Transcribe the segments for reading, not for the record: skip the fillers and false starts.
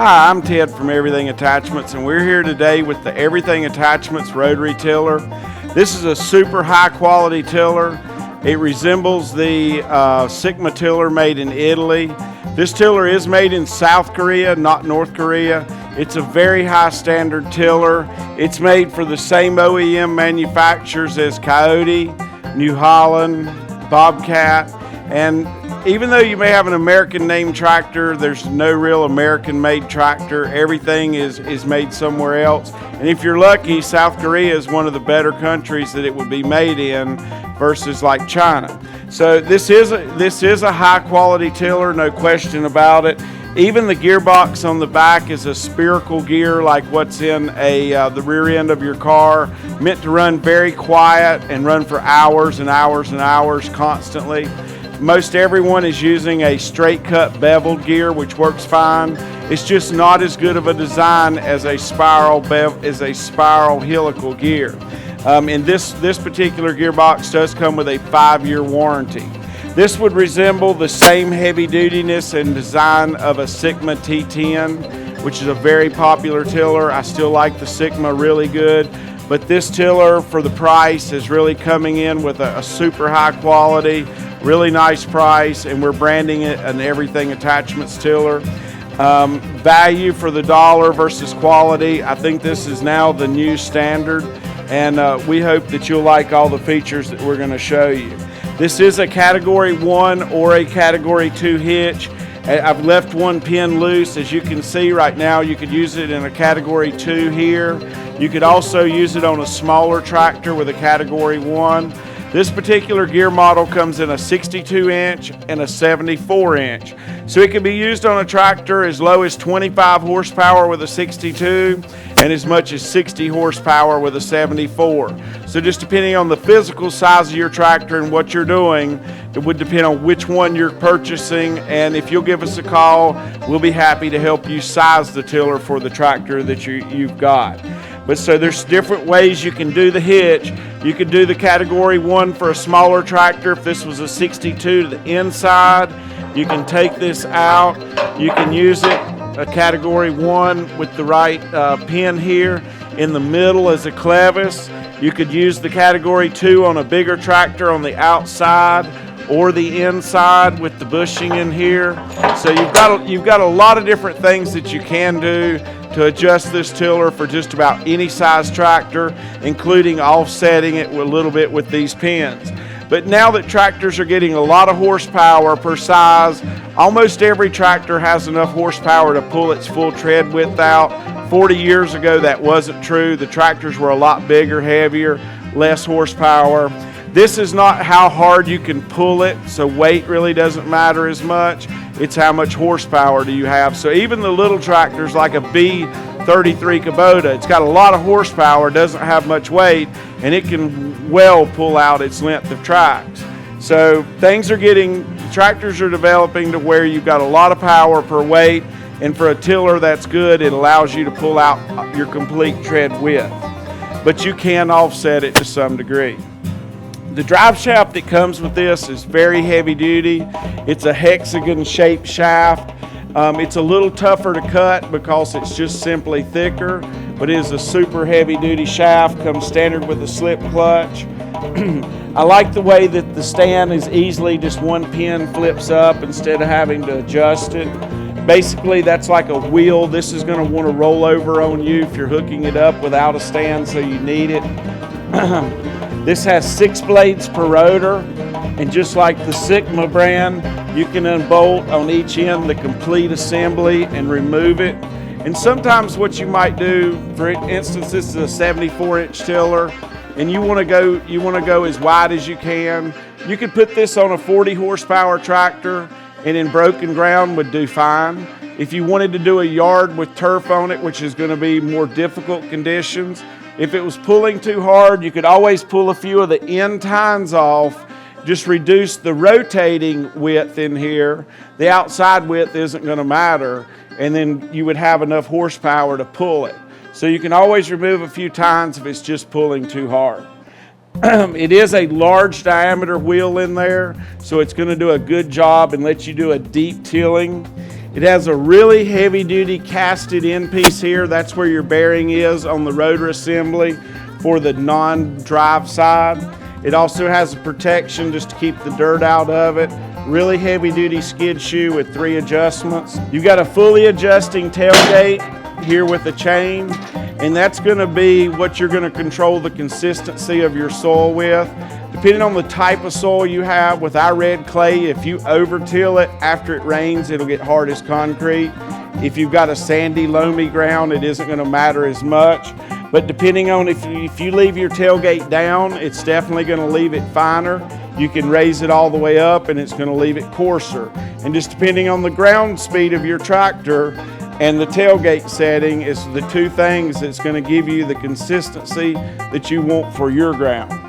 Hi, I'm Ted from Everything Attachments, and we're here today with the Everything Attachments rotary tiller. This is a super high quality tiller. It resembles the Sigma tiller made in Italy. This tiller is made in South Korea, not North Korea. It's a very high standard tiller. It's made for the same OEM manufacturers as Coyote, New Holland, Bobcat, and even though you may have an American named tractor, there's no real American made tractor. Everything is made somewhere else. And if you're lucky, South Korea is one of the better countries that it would be made in versus like China. So this is a high quality tiller, no question about it. Even the gearbox on the back is a spherical gear like what's in the rear end of your car, meant to run very quiet and run for hours and hours and hours constantly. Most everyone is using a straight cut beveled gear, which works fine. It's just not as good of a design as a spiral helical gear. And this particular gearbox does come with a 5-year warranty. This would resemble the same heavy dutiness and design of a Sigma T10, which is a very popular tiller. I still like the Sigma really good, but this tiller for the price is really coming in with a super high quality, really nice price, and we're branding it an Everything Attachments tiller. Value for the dollar versus quality, I think this is now the new standard, and we hope that you'll like all the features that we're going to show you. This is a Category 1 or a Category 2 hitch. I've left one pin loose. As you can see right now, you could use it in a Category 2 here. You could also use it on a smaller tractor with a Category 1. This particular gear model comes in a 62-inch and a 74-inch. So it can be used on a tractor as low as 25 horsepower with a 62 and as much as 60 horsepower with a 74. So just depending on the physical size of your tractor and what you're doing, it would depend on which one you're purchasing. And if you'll give us a call, we'll be happy to help you size the tiller for the tractor that you've got. But so there's different ways you can do the hitch. You could do the Category 1 for a smaller tractor. If this was a 62 to the inside, you can take this out. You can use it a Category 1 with the right pin here in the middle as a clevis. You could use the Category 2 on a bigger tractor on the outside or the inside with the bushing in here. So you've got a lot of different things that you can do to adjust this tiller for just about any size tractor, including offsetting it a little bit with these pins. But now that tractors are getting a lot of horsepower per size, almost every tractor has enough horsepower to pull its full tread width out. 40 years ago that wasn't true. The tractors were a lot bigger, heavier, less horsepower. This is not how hard you can pull it, so weight really doesn't matter as much. It's how much horsepower do you have. So even the little tractors like a B33 Kubota, it's got a lot of horsepower, doesn't have much weight, and it can well pull out its length of tracks. So tractors are developing to where you've got a lot of power per weight, and for a tiller that's good, it allows you to pull out your complete tread width. But you can offset it to some degree. The drive shaft that comes with this is very heavy duty. It's a hexagon shaped shaft. It's a little tougher to cut because it's just simply thicker, but it is a super heavy duty shaft, comes standard with a slip clutch. I like the way that the stand is easily just one pin flips up instead of having to adjust it. Basically that's like a wheel. This is going to want to roll over on you if you're hooking it up without a stand, so you need it. This has 6 blades per rotor, and just like the Sigma brand, you can unbolt on each end the complete assembly and remove it. And sometimes what you might do, for instance, this is a 74-inch tiller, and you want to go as wide as you can. You could put this on a 40 horsepower tractor, and in broken ground would do fine. If you wanted to do a yard with turf on it, which is going to be more difficult conditions, if it was pulling too hard, you could always pull a few of the end tines off, just reduce the rotating width in here. The outside width isn't going to matter, and then you would have enough horsepower to pull it. So you can always remove a few tines if it's just pulling too hard. It is a large diameter wheel in there, so it's going to do a good job and let you do a deep tilling. It has a really heavy duty casted in piece here. That's where your bearing is on the rotor assembly for the non-drive side. It also has a protection just to keep the dirt out of it. Really heavy duty skid shoe with 3 adjustments. You've got a fully adjusting tailgate here with a chain, and that's going to be what you're going to control the consistency of your soil with. Depending on the type of soil you have, with our red clay, if you over-till it after it rains, it'll get hard as concrete. If you've got a sandy, loamy ground, it isn't going to matter as much. But depending on if you leave your tailgate down, it's definitely going to leave it finer. You can raise it all the way up and it's going to leave it coarser. And just depending on the ground speed of your tractor and the tailgate setting is the 2 things that's going to give you the consistency that you want for your ground.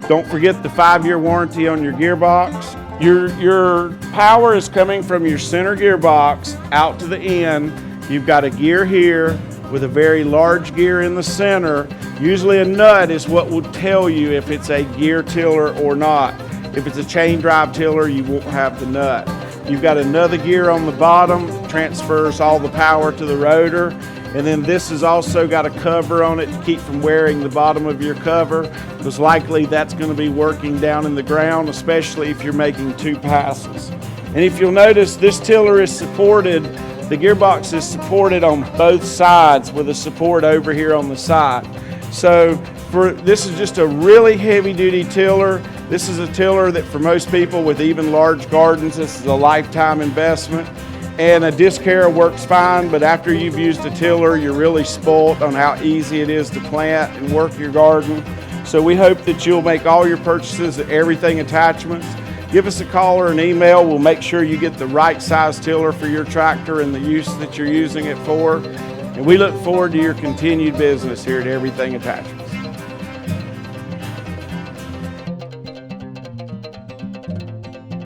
Don't forget the 5-year warranty on your gearbox. Your power is coming from your center gearbox out to the end. You've got a gear here with a very large gear in the center. Usually a nut is what will tell you if it's a gear tiller or not. If it's a chain drive tiller, you won't have the nut. You've got another gear on the bottom, transfers all the power to the rotor. And then this has also got a cover on it to keep from wearing the bottom of your cover, because likely that's going to be working down in the ground, especially if you're making 2 passes. And if you'll notice, this tiller is supported, the gearbox is supported on both sides with a support over here on the side. So this is just a really heavy duty tiller. This is a tiller that for most people with even large gardens, this is a lifetime investment. And a disc harrow works fine, but after you've used a tiller, you're really spoilt on how easy it is to plant and work your garden. So we hope that you'll make all your purchases at Everything Attachments. Give us a call or an email. We'll make sure you get the right size tiller for your tractor and the use that you're using it for. And we look forward to your continued business here at Everything Attachments.